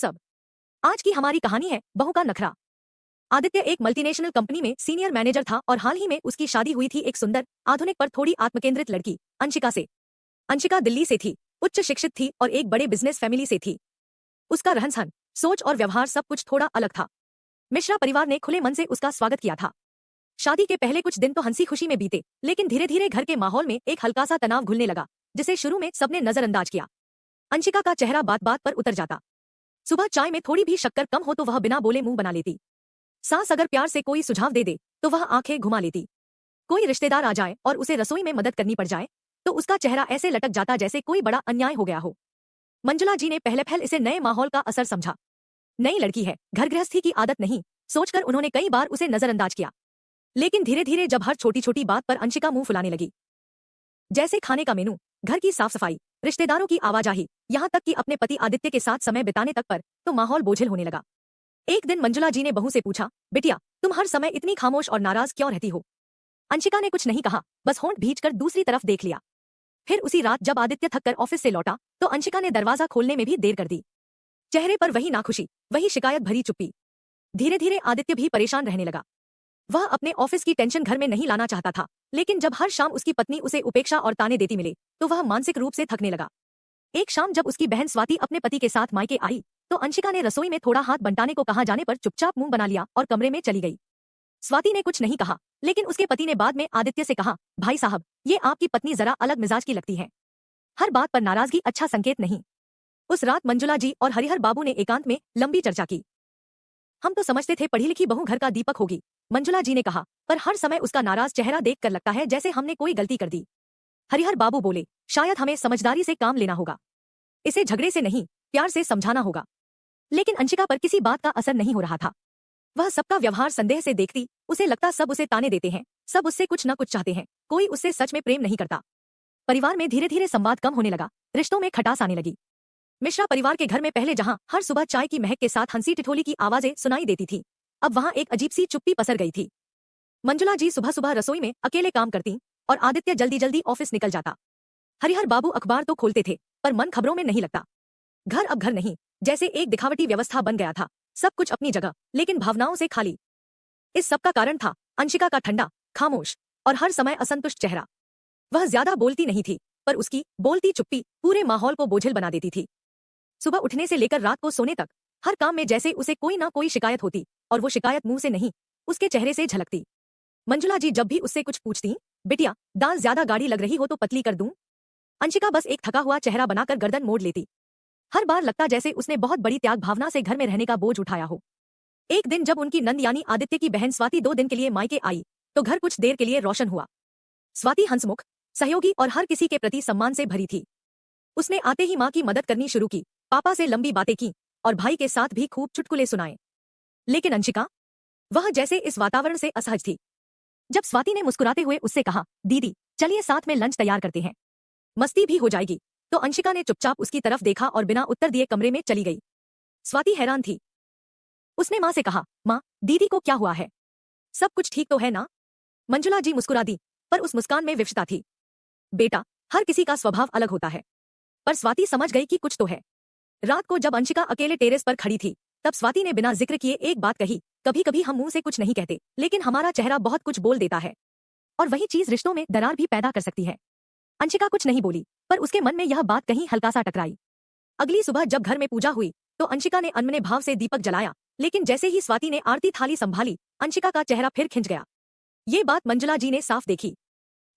सब। आज की हमारी कहानी है बहू का नखरा। आदित्य एक मल्टीनेशनल कंपनी में सीनियर मैनेजर था और हाल ही में उसकी शादी हुई थी एक सुंदर, आधुनिक पर थोड़ी आत्मकेंद्रित लड़की अंशिका से। अंशिका दिल्ली से थी, उच्च शिक्षित थी और एक बड़े बिजनेस फैमिली से थी। उसका रहन-सहन, सोच और व्यवहार सब कुछ थोड़ा अलग था। मिश्रा परिवार ने खुले मन से उसका स्वागत किया था। शादी के पहले कुछ दिन तो हंसी खुशी में बीते, लेकिन धीरे धीरे घर के माहौल में एक हल्का सा तनाव घुलने लगा, जिसे शुरू में सबने नजरअंदाज किया। अंशिका का चेहरा बात बात पर उतर जाता। सुबह चाय में थोड़ी भी शक्कर कम हो तो वह बिना बोले मुंह बना लेती। सास अगर प्यार से कोई सुझाव दे दे तो वह आंखें घुमा लेती। कोई रिश्तेदार आ जाए और उसे रसोई में मदद करनी पड़ जाए तो उसका चेहरा ऐसे लटक जाता जैसे कोई बड़ा अन्याय हो गया हो। मंजुला जी ने पहले पहल इसे नए माहौल का असर समझा। नई लड़की है, घर गृहस्थी की आदत नहीं, सोचकर उन्होंने कई बार उसे नजरअंदाज किया। लेकिन धीरे धीरे जब हर छोटी छोटी बात पर अंशिका मुंह फुलाने लगी, जैसे खाने का मेनू, घर की साफ सफाई, रिश्तेदारों की आवाजाही, यहाँ तक कि अपने पति आदित्य के साथ समय बिताने तक पर, तो माहौल बोझिल होने लगा। एक दिन मंजुला जी ने बहू से पूछा, बिटिया तुम हर समय इतनी खामोश और नाराज क्यों रहती हो? अंशिका ने कुछ नहीं कहा, बस होंठ भींचकर दूसरी तरफ देख लिया। फिर उसी रात जब आदित्य थककर ऑफिस से लौटा तो अंशिका ने दरवाजा खोलने में भी देर कर दी। चेहरे पर वही नाखुशी, वही शिकायत भरी चुप्पी। धीरे धीरे आदित्य भी परेशान रहने लगा। वह अपने ऑफिस की टेंशन घर में नहीं लाना चाहता था, लेकिन जब हर शाम उसकी पत्नी उसे उपेक्षा और ताने देती मिले तो वह मानसिक रूप से थकने लगा। एक शाम जब उसकी बहन स्वाति अपने पति के साथ मायके आई तो अंशिका ने रसोई में थोड़ा हाथ बंटाने को कहा जाने पर चुपचाप मुंह बना लिया और कमरे में चली गई। स्वाति ने कुछ नहीं कहा, लेकिन उसके पति ने बाद में आदित्य से कहा, भाई साहब ये आपकी पत्नी जरा अलग मिजाज की लगती है। हर बात पर नाराजगी अच्छा संकेत नहीं। उस रात मंजुला जी और हरिहर बाबू ने एकांत में लंबी चर्चा की। हम तो समझते थे पढ़ी लिखी बहू घर का दीपक होगी, मंजुला जी ने कहा, पर हर समय उसका नाराज चेहरा देखकर लगता है जैसे हमने कोई गलती कर दी। हरिहर बाबू बोले, शायद हमें समझदारी से काम लेना होगा, इसे झगड़े से नहीं प्यार से समझाना होगा। लेकिन अंशिका पर किसी बात का असर नहीं हो रहा था। वह सबका व्यवहार संदेह से देखती, उसे लगता सब उसे ताने देते हैं, सब उससे कुछ न कुछ चाहते हैं, कोई उससे सच में प्रेम नहीं करता। परिवार में धीरे धीरे संवाद कम होने लगा, रिश्तों में खटास आने लगी। मिश्रा परिवार के घर में पहले जहां हर सुबह चाय की महक के साथ हंसी ठिठोली की आवाजें सुनाई देती थी, अब वहां एक अजीब सी चुप्पी पसर गई थी। मंजुला जी सुबह सुबह रसोई में अकेले काम करती और आदित्य जल्दी जल्दी ऑफिस निकल जाता। हरिहर बाबू अखबार तो खोलते थे पर मन खबरों में नहीं लगता। घर अब घर नहीं, जैसे एक दिखावटी व्यवस्था बन गया था, सब कुछ अपनी जगह लेकिन भावनाओं से खाली। इस सब का कारण था अंशिका का ठंडा, खामोश और हर समय असंतुष्ट चेहरा। वह ज्यादा बोलती नहीं थी, पर उसकी बोलती चुप्पी पूरे माहौल को बोझिल बना देती थी। सुबह उठने से लेकर रात को सोने तक हर काम में जैसे उसे कोई ना कोई शिकायत होती, और वो शिकायत मुंह से नहीं, उसके चेहरे से झलकती। मंजुला जी जब भी उससे कुछ पूछती, बिटिया दाल ज्यादा गाढ़ी लग रही हो तो पतली कर दूं? अंशिका बस एक थका हुआ चेहरा बनाकर गर्दन मोड़ लेती। हर बार लगता जैसे उसने बहुत बड़ी त्याग भावना से घर में रहने का बोझ उठाया हो। एक दिन जब उनकी नंद यानी आदित्य की बहन स्वाति 2 दिन के लिए मायके आई तो घर कुछ देर के लिए रोशन हुआ। स्वाति हंसमुख, सहयोगी और हर किसी के प्रति सम्मान से भरी थी। उसने आते ही माँ की मदद करनी शुरू की, पापा से लंबी बातें की और भाई के साथ भी खूब चुटकुले सुनाए। लेकिन अंशिका, वह जैसे इस वातावरण से असहज थी। जब स्वाति ने मुस्कुराते हुए उससे कहा, दीदी चलिए साथ में लंच तैयार करते हैं, मस्ती भी हो जाएगी, तो अंशिका ने चुपचाप उसकी तरफ देखा और बिना उत्तर दिए कमरे में चली गई। स्वाति हैरान थी। उसने माँ से कहा, माँ दीदी को क्या हुआ है, सब कुछ ठीक तो है ना? मंजुला जी मुस्कुरा दी, पर उस मुस्कान में विवशता थी। बेटा, हर किसी का स्वभाव अलग होता है। पर स्वाति समझ गई कि कुछ तो है। रात को जब अंशिका अकेले टेरेस पर खड़ी थी तब स्वाति ने बिना जिक्र किए एक बात कही, कभी कभी हम मुंह से कुछ नहीं कहते, लेकिन हमारा चेहरा बहुत कुछ बोल देता है, और वही चीज रिश्तों में दरार भी पैदा कर सकती है। अंशिका कुछ नहीं बोली, पर उसके मन में यह बात कहीं हल्का सा टकराई। अगली सुबह जब घर में पूजा हुई तो अंशिका ने अनमने भाव से दीपक जलाया, लेकिन जैसे ही स्वाति ने आरती थाली संभाली, अंशिका का चेहरा फिर खिंच गया। ये बात मंजुला जी ने साफ देखी।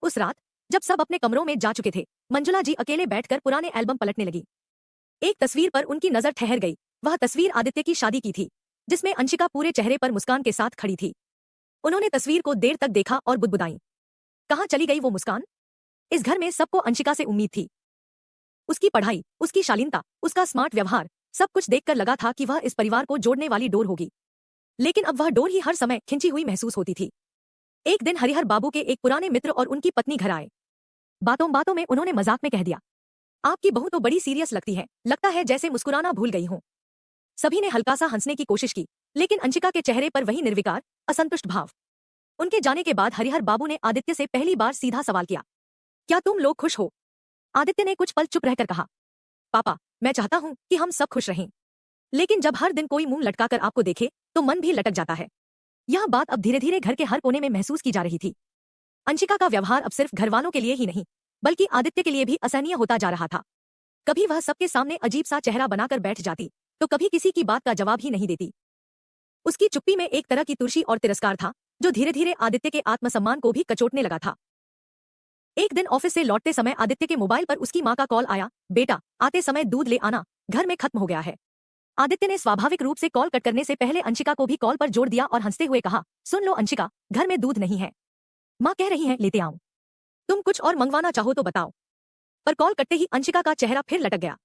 उस रात जब सब अपने कमरों में जा चुके थे, मंजुला जी अकेले बैठकर पुराने एल्बम पलटने लगी। एक तस्वीर पर उनकी नजर ठहर गई। वह तस्वीर आदित्य की शादी की थी, जिसमें अंशिका पूरे चेहरे पर मुस्कान के साथ खड़ी थी। उन्होंने तस्वीर को देर तक देखा और बुदबुदाई, कहाँ चली गई वो मुस्कान? इस घर में सबको अंशिका से उम्मीद थी। उसकी पढ़ाई, उसकी शालीनता, उसका स्मार्ट व्यवहार, सब कुछ देखकर लगा था कि वह इस परिवार को जोड़ने वाली डोर होगी। लेकिन अब वह डोर ही हर समय खिंची हुई महसूस होती थी। एक दिन हरिहर बाबू के एक पुराने मित्र और उनकी पत्नी घर आए। बातों बातों में उन्होंने मजाक में कह दिया, आपकी बहू तो बड़ी सीरियस लगती है, लगता है जैसे मुस्कुराना भूल गई हो। सभी ने हल्का सा हंसने की कोशिश की, लेकिन अंशिका के चेहरे पर वही निर्विकार, असंतुष्ट भाव। उनके जाने के बाद हरिहर बाबू ने आदित्य से पहली बार सीधा सवाल किया, क्या तुम लोग खुश हो? आदित्य ने कुछ पल चुप रहकर कहा, पापा मैं चाहता हूं कि हम सब खुश रहें। लेकिन जब हर दिन कोई मुंह लटकाकर आपको देखे तो मन भी लटक जाता है। यह बात अब धीरे धीरे घर के हर कोने में महसूस की जा रही थी। अंशिका का व्यवहार अब सिर्फ घर वालों के लिए ही नहीं बल्कि आदित्य के लिए भी असहनीय होता जा रहा था। कभी वह सबके सामने अजीब सा चेहरा बनाकर बैठ जाती तो कभी किसी की बात का जवाब ही नहीं देती। उसकी चुप्पी में एक तरह की तुर्शी और तिरस्कार था जो धीरे धीरे आदित्य के आत्मसम्मान को भी कचोटने लगा था। एक दिन ऑफिस से लौटते समय आदित्य के मोबाइल पर उसकी मां का कॉल आया, बेटा आते समय दूध ले आना, घर में खत्म हो गया है। आदित्य ने स्वाभाविक रूप से कॉल कट करने से पहले अंशिका को भी कॉल पर जोड़ दिया और हंसते हुए कहा, सुन लो अंशिका, घर में दूध नहीं है, मां कह रही है लेते आऊं, तुम कुछ और मंगवाना चाहो तो बताओ। पर कॉल कटते ही अंशिका का चेहरा फिर लटक गया।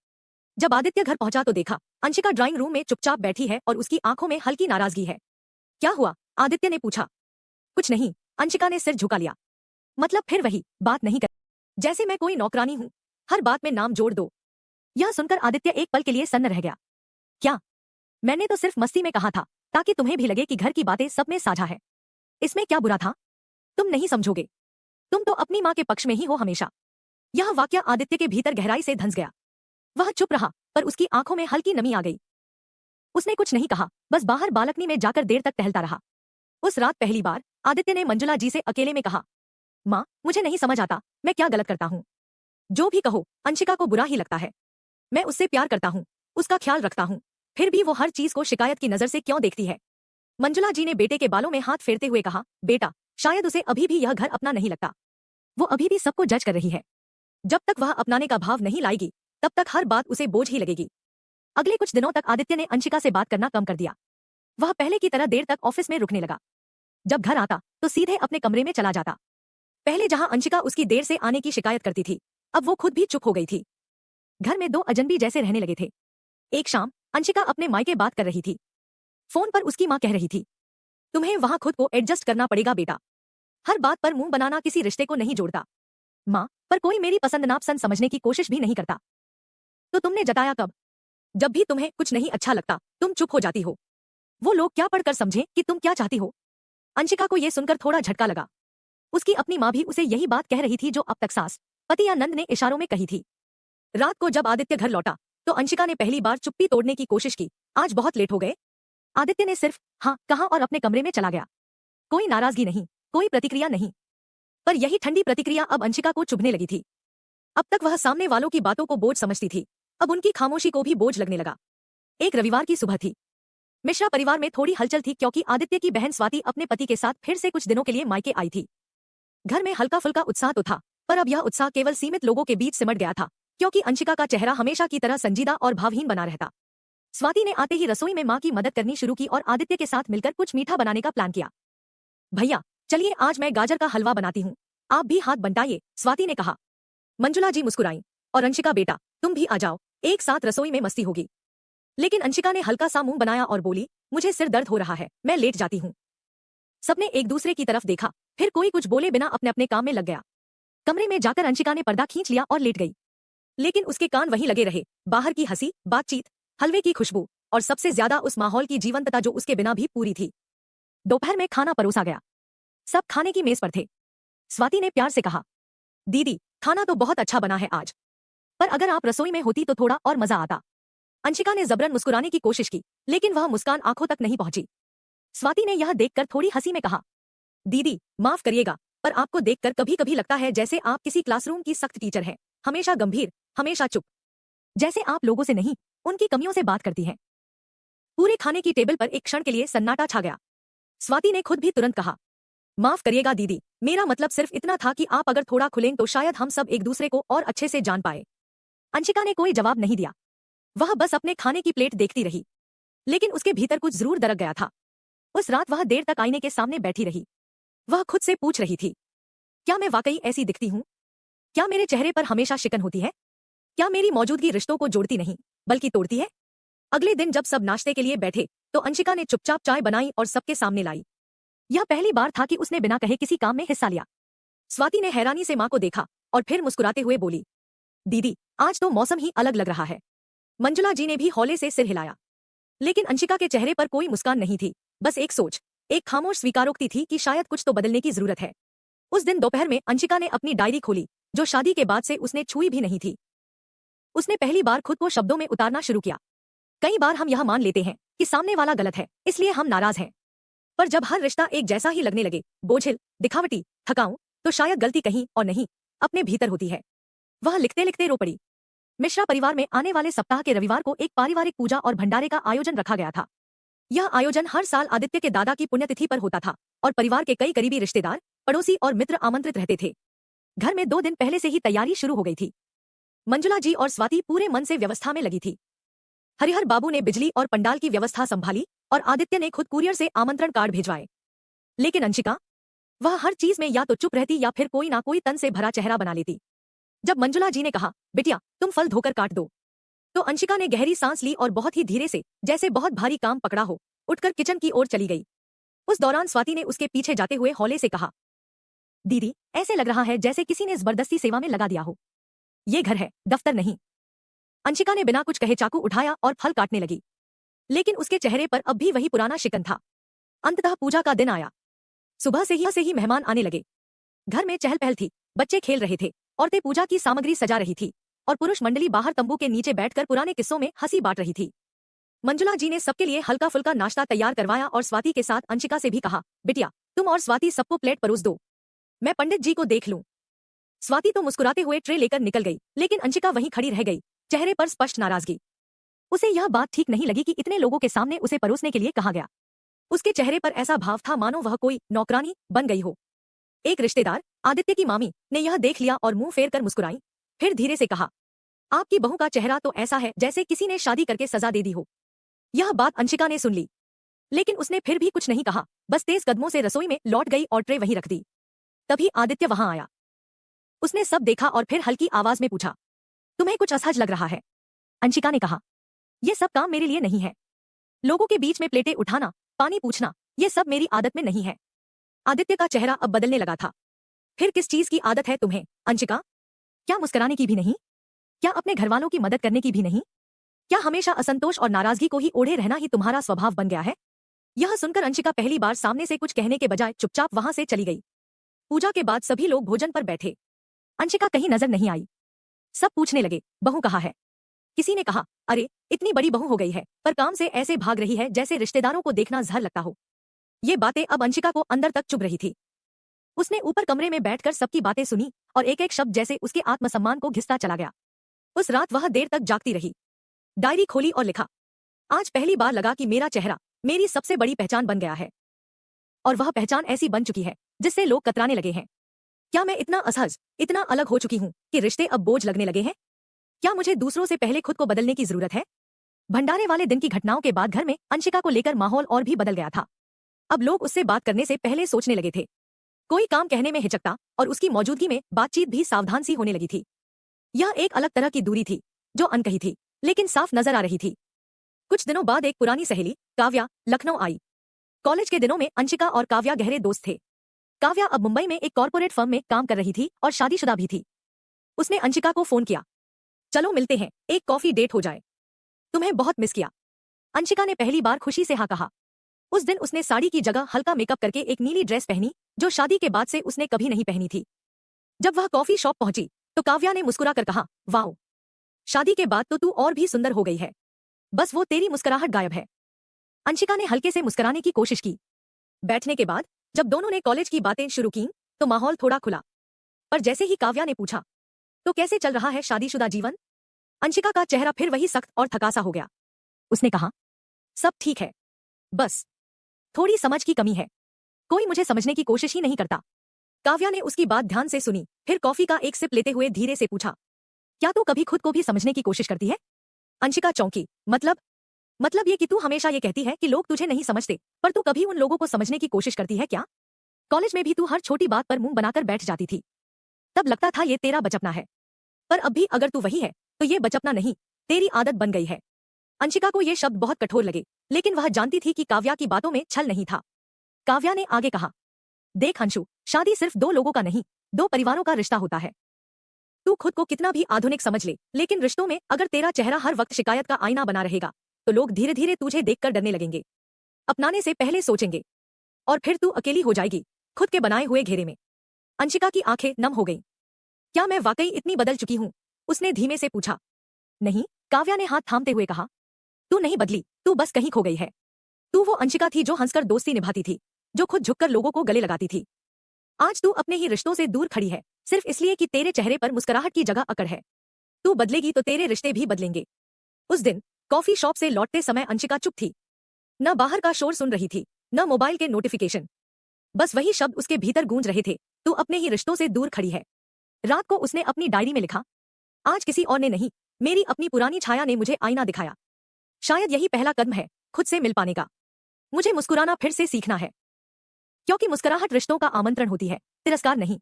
जब आदित्य घर पहुंचा तो देखा अंशिका ड्राइंग रूम में चुपचाप बैठी है और उसकी आंखों में हल्की नाराजगी है। क्या हुआ? आदित्य ने पूछा। कुछ नहीं, अंशिका ने सिर झुका लिया। मतलब फिर वही बात नहीं कर, जैसे मैं कोई नौकरानी हूं, हर बात में नाम जोड़ दो। यह सुनकर आदित्य एक पल के लिए सन्न रह गया। क्या? मैंने तो सिर्फ मस्ती में कहा था ताकि तुम्हें भी लगे कि घर की बातें सब में साझा है। इसमें क्या बुरा था? तुम नहीं समझोगे, तुम तो अपनी मां के पक्ष में ही हो हमेशा। यह वाक्य आदित्य के भीतर गहराई से धंस गया। वह चुप रहा पर उसकी आंखों में हल्की नमी आ गई। उसने कुछ नहीं कहा, बस बाहर बालकनी में जाकर देर तक टहलता रहा। उस रात पहली बार आदित्य ने मंजुला जी से अकेले में कहा, मां मुझे नहीं समझ आता मैं क्या गलत करता हूं। जो भी कहो अंशिका को बुरा ही लगता है। मैं उससे प्यार करता हूं, उसका ख्याल रखता हूं, फिर भी वो हर चीज को शिकायत की नजर से क्यों देखती है। मंजुला जी ने बेटे के बालों में हाथ फेरते हुए कहा, बेटा शायद उसे अभी भी यह घर अपना नहीं लगता। वो अभी भी सबको जज कर रही है। जब तक वह अपनाने का भाव नहीं लाएगी तब तक हर बात उसे बोझ ही लगेगी। अगले कुछ दिनों तक आदित्य ने अंशिका से बात करना कम कर दिया। वह पहले की तरह देर तक ऑफिस में रुकने लगा। जब घर आता तो सीधे अपने कमरे में चला जाता। पहले जहां अंशिका उसकी देर से आने की शिकायत करती थी, अब वो खुद भी चुप हो गई थी। घर में दो अजनबी जैसे रहने लगे थे। एक शाम अंशिका अपने मायके बात कर रही थी। फोन पर उसकी मां कह रही थी, तुम्हें वहां खुद को एडजस्ट करना पड़ेगा बेटा। हर बात पर मुंह बनाना किसी रिश्ते को नहीं जोड़ता। मां, पर कोई मेरी पसंद नापसंद समझने की कोशिश भी नहीं करता। तो तुमने जताया कब? जब भी तुम्हें कुछ नहीं अच्छा लगता तुम चुप हो जाती हो। वो लोग क्या पढ़कर समझें कि तुम क्या चाहती हो। अंशिका को यह सुनकर थोड़ा झटका लगा। उसकी अपनी मां भी उसे यही बात कह रही थी जो अब तक सास, पति या नंद ने इशारों में कही थी। रात को जब आदित्य घर लौटा तो अंशिका ने पहली बार चुप्पी तोड़ने की कोशिश की, आज बहुत लेट हो गए। आदित्य ने सिर्फ हाँ कहा और अपने कमरे में चला गया। कोई नाराजगी नहीं, कोई प्रतिक्रिया नहीं। पर यही ठंडी प्रतिक्रिया अब अंशिका को चुभने लगी थी। अब तक वह सामने वालों की बातों को बोझ समझती थी, अब उनकी खामोशी को भी बोझ लगने लगा। एक रविवार की सुबह थी। मिश्रा परिवार में थोड़ी हलचल थी क्योंकि आदित्य की बहन स्वाति अपने पति के साथ फिर से कुछ दिनों के लिए मायके आई थी। घर में हल्का फुल्का उत्साह तो था, पर अब यह उत्साह केवल सीमित लोगों के बीच सिमट गया था क्योंकि अंशिका का चेहरा हमेशा की तरह संजीदा और भावहीन बना रहता। स्वाति ने आते ही रसोई में मां की मदद करनी शुरू की और आदित्य के साथ मिलकर कुछ मीठा बनाने का प्लान किया। भैया चलिए आज मैं गाजर का हलवा बनाती हूँ, आप भी हाथ बंटाइए, स्वाति ने कहा। मंजुला जी मुस्कुराई, और अंशिका बेटा तुम भी आ जाओ, एक साथ रसोई में मस्ती होगी। लेकिन अंशिका ने हल्का सा मुंह बनाया और बोली, मुझे सिर दर्द हो रहा है, मैं लेट जाती हूँ। सबने एक दूसरे की तरफ देखा, फिर कोई कुछ बोले बिना अपने अपने काम में लग गया। कमरे में जाकर अंशिका ने पर्दा खींच लिया और लेट गई। लेकिन उसके कान वहीं लगे रहे, बाहर की हंसी, बातचीत, हलवे की खुशबू और सबसे ज्यादा उस माहौल की जीवंतता जो उसके बिना भी पूरी थी। दोपहर में खाना परोसा गया। सब खाने की मेज पर थे। स्वाति ने प्यार से कहा, दीदी खाना तो बहुत अच्छा बना है आज, पर अगर आप रसोई में होती तो थोड़ा और मजा आता। अंशिका ने जबरन मुस्कुराने की कोशिश की, लेकिन वह मुस्कान आंखों तक नहीं पहुंची। स्वाति ने यह देखकर थोड़ी हंसी में कहा, दीदी माफ करिएगा, पर आपको देखकर कभी कभी लगता है जैसे आप किसी क्लासरूम की सख्त टीचर हैं, हमेशा गंभीर, हमेशा चुप, जैसे आप लोगों से नहीं उनकी कमियों से बात करती हैं। पूरे खाने की टेबल पर एक क्षण के लिए सन्नाटा छा गया। स्वाति ने खुद भी तुरंत कहा, माफ करिएगा दीदी, मेरा मतलब सिर्फ इतना था कि आप अगर थोड़ा खुलें तो शायद हम सब एक दूसरे को और अच्छे से जान पाए। अंशिका ने कोई जवाब नहीं दिया। वह बस अपने खाने की प्लेट देखती रही, लेकिन उसके भीतर कुछ जरूर दरक गया था। उस रात वह देर तक आईने के सामने बैठी रही। वह खुद से पूछ रही थी, क्या मैं वाकई ऐसी दिखती हूँ? क्या मेरे चेहरे पर हमेशा शिकन होती है? क्या मेरी मौजूदगी रिश्तों को जोड़ती नहीं बल्कि तोड़ती है? अगले दिन जब सब नाश्ते के लिए बैठे तो अंशिका ने चुपचाप चाय बनाई और सबके सामने लाई। यह पहली बार था कि उसने बिना कहे किसी काम में हिस्सा लिया। स्वाति ने हैरानी से मां को देखा और फिर मुस्कुराते हुए बोली, दीदी आज तो मौसम ही अलग लग रहा है। मंजुला जी ने भी हौले से सिर हिलाया, लेकिन अंशिका के चेहरे पर कोई मुस्कान नहीं थी, बस एक सोच, एक खामोश स्वीकारोक्ति थी कि शायद कुछ तो बदलने की जरूरत है। उस दिन दोपहर में अंशिका ने अपनी डायरी खोली, जो शादी के बाद से उसने छुई भी नहीं थी। उसने पहली बार खुद को शब्दों में उतारना शुरू किया। कई बार हम यह मान लेते हैं कि सामने वाला गलत है, इसलिए हम नाराज हैं। पर जब हर रिश्ता एक जैसा ही लगने लगे, बोझिल, दिखावटी, थकाऊ, तो शायद गलती कहीं और नहीं, अपने भीतर होती है। वह लिखते लिखते रो पड़ी। मिश्रा परिवार में आने वाले सप्ताह के रविवार को एक पारिवारिक पूजा और भंडारे का आयोजन रखा गया था। यह आयोजन हर साल आदित्य के दादा की पुण्यतिथि पर होता था और परिवार के कई करीबी रिश्तेदार, पड़ोसी और मित्र आमंत्रित रहते थे। घर में 2 दिन पहले से ही तैयारी शुरू हो गई थी। मंजुला जी और स्वाति पूरे मन से व्यवस्था में लगी थी। हरिहर बाबू ने बिजली और पंडाल की व्यवस्था संभाली और आदित्य ने खुद कुरियर से आमंत्रण कार्ड भिजवाए। लेकिन अंशिका, वह हर चीज में या तो चुप रहती या फिर कोई ना कोई तन से भरा चेहरा बना लेती। जब मंजुला जी ने कहा, बिटिया तुम फल धोकर काट दो, तो अंशिका ने गहरी सांस ली और बहुत ही धीरे से, जैसे बहुत भारी काम पकड़ा हो, उठकर किचन की ओर चली गई। उस दौरान स्वाति ने उसके पीछे जाते हुए हौले से कहा, दीदी ऐसे लग रहा है जैसे किसी ने जबरदस्ती सेवा में लगा दिया हो। ये घर है, दफ्तर नहीं। अंशिका ने बिना कुछ कहे चाकू उठाया और फल काटने लगी, लेकिन उसके चेहरे पर अब भी वही पुराना शिकन था। अंततः पूजा का दिन आया। सुबह से ही मेहमान आने लगे। घर में चहल पहल थी, बच्चे खेल रहे थे, औरतें पूजा की सामग्री सजा रही थी और पुरुष मंडली बाहर तंबू के नीचे बैठकर पुराने किस्सों में हंसी बांट रही थी। मंजुला जी ने सबके लिए हल्का फुल्का नाश्ता तैयार करवाया और स्वाति के साथ अंशिका से भी कहा, बिटिया तुम और स्वाति सबको प्लेट परोस दो, मैं पंडित जी को देख लूं। स्वाति तो मुस्कुराते हुए ट्रे लेकर निकल गई, लेकिन अंशिका वहीं खड़ी रह गई, चेहरे पर स्पष्ट नाराजगी। उसे यह बात ठीक नहीं लगी कि इतने लोगों के सामने उसे परोसने के लिए कहा गया। उसके चेहरे पर ऐसा भाव था मानो वह कोई नौकरानी बन गई हो। एक रिश्तेदार, आदित्य की मामी, ने यह देख लिया और मुंह फेर कर मुस्कुराई, फिर धीरे से कहा, आपकी बहू का चेहरा तो ऐसा है जैसे किसी ने शादी करके सजा दे दी हो। यह बात अंशिका ने सुन ली, लेकिन उसने फिर भी कुछ नहीं कहा, बस तेज कदमों से रसोई में लौट गई और ट्रे वहीं रख दी। तभी आदित्य वहां आया। उसने सब देखा और फिर हल्की आवाज में पूछा, तुम्हें कुछ असहज लग रहा है? अंशिका ने कहा, यह सब काम मेरे लिए नहीं है। लोगों के बीच में प्लेटें उठाना, पानी पूछना, ये सब मेरी आदत में नहीं है। आदित्य का चेहरा अब बदलने लगा था। फिर किस चीज की आदत है तुम्हें, अंशिका? क्या मुस्कुराने की भी नहीं? क्या अपने घरवालों की मदद करने की भी नहीं? क्या हमेशा असंतोष और नाराजगी को ही ओढ़े रहना ही तुम्हारा स्वभाव बन गया है? यह सुनकर अंशिका पहली बार सामने से कुछ कहने के बजाय चुपचाप वहां से चली गई। पूजा के बाद सभी लोग भोजन पर बैठे। अंशिका कहीं नजर नहीं आई। सब पूछने लगे, बहू कहाँ है? किसी ने कहा, अरे इतनी बड़ी बहू हो गई है पर काम से ऐसे भाग रही है जैसे रिश्तेदारों को देखना जहर लगता हो। ये बातें अब अंशिका को अंदर तक चुभ रही थी। उसने ऊपर कमरे में बैठकर सबकी बातें सुनी और एक एक शब्द जैसे उसके आत्मसम्मान को घिसता चला गया। उस रात वह देर तक जागती रही। डायरी खोली और लिखा, आज पहली बार लगा कि मेरा चेहरा मेरी सबसे बड़ी पहचान बन गया है और वह पहचान ऐसी बन चुकी है जिससे लोग कतराने लगे हैं। क्या मैं इतना असहज, इतना अलग हो चुकी हूँ कि रिश्ते अब बोझ लगने लगे हैं? क्या मुझे दूसरों से पहले खुद को बदलने की जरूरत है? भंडारे वाले दिन की घटनाओं के बाद घर में अंशिका को लेकर माहौल और भी बदल गया था। अब लोग उससे बात करने से पहले सोचने लगे थे। कोई काम कहने में हिचकता और उसकी मौजूदगी में बातचीत भी सावधान सी होने लगी थी। यह एक अलग तरह की दूरी थी जो अनकही थी लेकिन साफ नजर आ रही थी। कुछ दिनों बाद एक पुरानी सहेली, काव्या, लखनऊ आई। कॉलेज के दिनों में अंशिका और काव्या गहरे दोस्त थे। काव्या अब मुंबई में एक कॉर्पोरेट फर्म में काम कर रही थी और शादीशुदा भी थी। उसने अंशिका को फोन किया, चलो मिलते हैं, एक कॉफी डेट हो जाए, तुम्हें बहुत मिस किया। अंशिका ने पहली बार खुशी से हाँ कहा। उस दिन उसने साड़ी की जगह हल्का मेकअप करके एक नीली ड्रेस पहनी जो शादी के बाद से उसने कभी नहीं पहनी थी। जब वह कॉफी शॉप पहुंची तो काव्या ने मुस्कुरा कर कहा, वाओ, शादी के बाद तो तू और भी सुंदर हो गई है, बस वो तेरी मुस्कुराहट गायब है। अंशिका ने हल्के से मुस्कुराने की कोशिश की। बैठने के बाद जब दोनों ने कॉलेज की बातें शुरू की तो माहौल थोड़ा खुला। पर जैसे ही काव्या ने पूछा, तो कैसे चल रहा है शादीशुदा जीवन, अंशिका का चेहरा फिर वही सख्त और थकासा हो गया। उसने कहा, सब ठीक है, बस थोड़ी समझ की कमी है, कोई मुझे समझने की कोशिश ही नहीं करता। काव्या ने उसकी बात ध्यान से सुनी, फिर कॉफी का एक सिप लेते हुए धीरे से पूछा, क्या तू कभी खुद को भी समझने की कोशिश करती है? अंशिका चौंकी, मतलब ये कि तू हमेशा ये कहती है कि लोग तुझे नहीं समझते, पर तू कभी उन लोगों को समझने की कोशिश करती है क्या? कॉलेज में भी तू हर छोटी बात पर मुंह बनाकर बैठ जाती थी, तब लगता था ये तेरा बचपना है, पर अब भी अगर तू वही है तो ये बचपना नहीं, तेरी आदत बन गई है। अंशिका को ये शब्द बहुत कठोर लगे, लेकिन वह जानती थी कि काव्या की बातों में छल नहीं था। काव्या ने आगे कहा, देख अंशु, शादी सिर्फ दो लोगों का नहीं, दो परिवारों का रिश्ता होता है। तू खुद को कितना भी आधुनिक समझ ले, लेकिन रिश्तों में अगर तेरा चेहरा हर वक्त शिकायत का आईना बना रहेगा तो लोग धीरे धीरे तुझे देखकर डरने लगेंगे, अपनाने से पहले सोचेंगे, और फिर तू अकेली हो जाएगी खुद के बनाए हुए घेरे में। अंशिका की आंखें नम हो गईं। क्या मैं वाकई इतनी बदल चुकी हूं? उसने धीमे से पूछा। नहीं, काव्या ने हाथ थामते हुए कहा। तू नहीं बदली, तू बस कहीं खो गई है। तू वो अंशिका थी जो हंसकर दोस्ती निभाती थी, जो खुद झुककर लोगों को गले लगाती थी। आज तू अपने ही रिश्तों से दूर खड़ी है, सिर्फ इसलिए कि तेरे चेहरे पर मुस्कुराहट की जगह अकड़ है। तू बदलेगी तो तेरे रिश्ते भी बदलेंगे। उस दिन कॉफी शॉप से लौटते समय अंशिका चुप थी। न बाहर का शोर सुन रही थी, न मोबाइल के नोटिफिकेशन। बस वही शब्द उसके भीतर गूंज रहे थे, तू अपने ही रिश्तों से दूर खड़ी है। रात को उसने अपनी डायरी में लिखा, आज किसी और ने नहीं, मेरी अपनी पुरानी छाया ने मुझे आईना दिखाया। शायद यही पहला कदम है खुद से मिल पाने का। मुझे मुस्कुराना फिर से सीखना है, क्योंकि मुस्कुराहट रिश्तों का आमंत्रण होती है, तिरस्कार नहीं।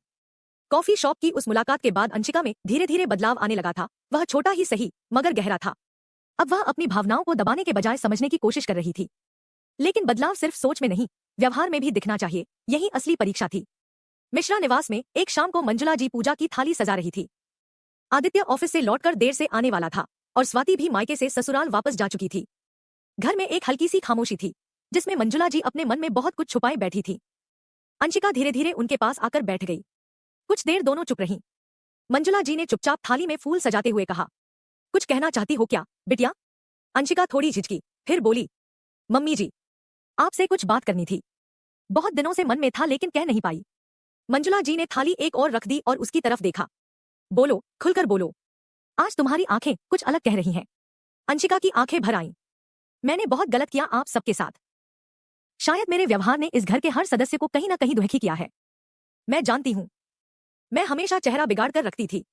कॉफी शॉप की उस मुलाकात के बाद अंशिका में धीरे धीरे बदलाव आने लगा था। वह छोटा ही सही मगर गहरा था। अब वह अपनी भावनाओं को दबाने के बजाय समझने की कोशिश कर रही थी। लेकिन बदलाव सिर्फ सोच में नहीं, व्यवहार में भी दिखना चाहिए, यही असली परीक्षा थी। मिश्रा निवास में एक शाम को मंजुला जी पूजा की थाली सजा रही थी। आदित्य ऑफिस से लौटकर देर से आने वाला था और स्वाति भी मायके से ससुराल वापस जा चुकी थी। घर में एक हल्की सी खामोशी थी, जिसमें मंजुला जी अपने मन में बहुत कुछ छुपाए बैठी थी। अंशिका धीरे धीरे उनके पास आकर बैठ गई। कुछ देर दोनों चुप रहीं। मंजुला जी ने चुपचाप थाली में फूल सजाते हुए कहा, कुछ कहना चाहती हो क्या बिटिया? अंशिका थोड़ी झिझकी, फिर बोली, मम्मी जी, आपसे कुछ बात करनी थी। बहुत दिनों से मन में था लेकिन कह नहीं पाई। मंजुला जी ने थाली एक और रख दी और उसकी तरफ देखा। बोलो, खुलकर बोलो। आज तुम्हारी आंखें कुछ अलग कह रही हैं। अंशिका की आंखें भर आईं। मैंने बहुत गलत किया आप सबके साथ। शायद मेरे व्यवहार ने इस घर के हर सदस्य को कहीं ना कहीं दुखी किया है। मैं जानती हूं, मैं हमेशा चेहरा बिगाड़ कर रखती थी।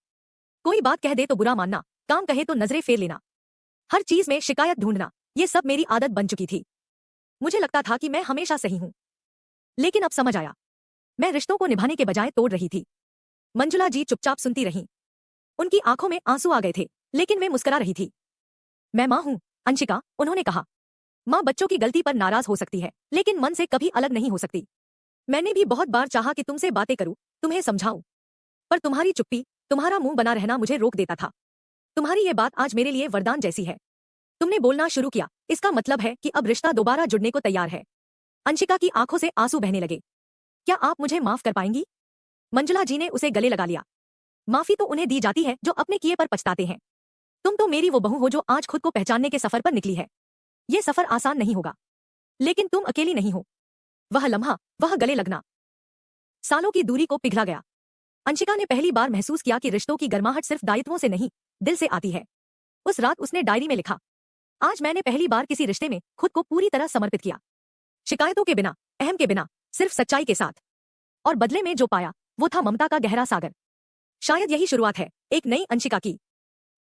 कोई बात कह दे तो बुरा मानना, काम कहे तो नजरें फेर लेना, हर चीज में शिकायत ढूंढना, ये सब मेरी आदत बन चुकी थी। मुझे लगता था कि मैं हमेशा सही हूं, लेकिन अब समझ आया, मैं रिश्तों को निभाने के बजाय तोड़ रही थी। मंजुला जी चुपचाप सुनती रहीं। उनकी आंखों में आंसू आ गए थे, लेकिन वे मुस्कुरा रही थी। मैं मां हूं अंशिका, उन्होंने कहा। मां बच्चों की गलती पर नाराज हो सकती है, लेकिन मन से कभी अलग नहीं हो सकती। मैंने भी बहुत बार चाहा कि तुमसे बातें करूं, तुम्हें समझाऊं, पर तुम्हारी चुप्पी, तुम्हारा मुंह बना रहना मुझे रोक देता था। तुम्हारी ये बात आज मेरे लिए वरदान जैसी है। तुमने बोलना शुरू किया, इसका मतलब है कि अब रिश्ता दोबारा जुड़ने को तैयार है। अंशिका की आंखों से आंसू बहने लगे। क्या आप मुझे माफ कर पाएंगी? मंजुला जी ने उसे गले लगा लिया। माफी तो उन्हें दी जाती है जो अपने किए पर पछताते हैं। तुम तो मेरी वो बहू हो जो आज खुद को पहचानने के सफर पर निकली है। ये सफर आसान नहीं होगा, लेकिन तुम अकेली नहीं हो। वह लम्हा, वह गले लगना, सालों की दूरी को पिघला गया। अंशिका ने पहली बार महसूस किया कि रिश्तों की गर्माहट सिर्फ दायित्वों से नहीं, दिल से आती है। उस रात उसने डायरी में लिखा, आज मैंने पहली बार किसी रिश्ते में खुद को पूरी तरह समर्पित किया। शिकायतों के बिना, अहम के बिना, सिर्फ सच्चाई के साथ। और बदले में जो पाया वो था ममता का गहरा सागर। शायद यही शुरुआत है एक नई अंशिका की,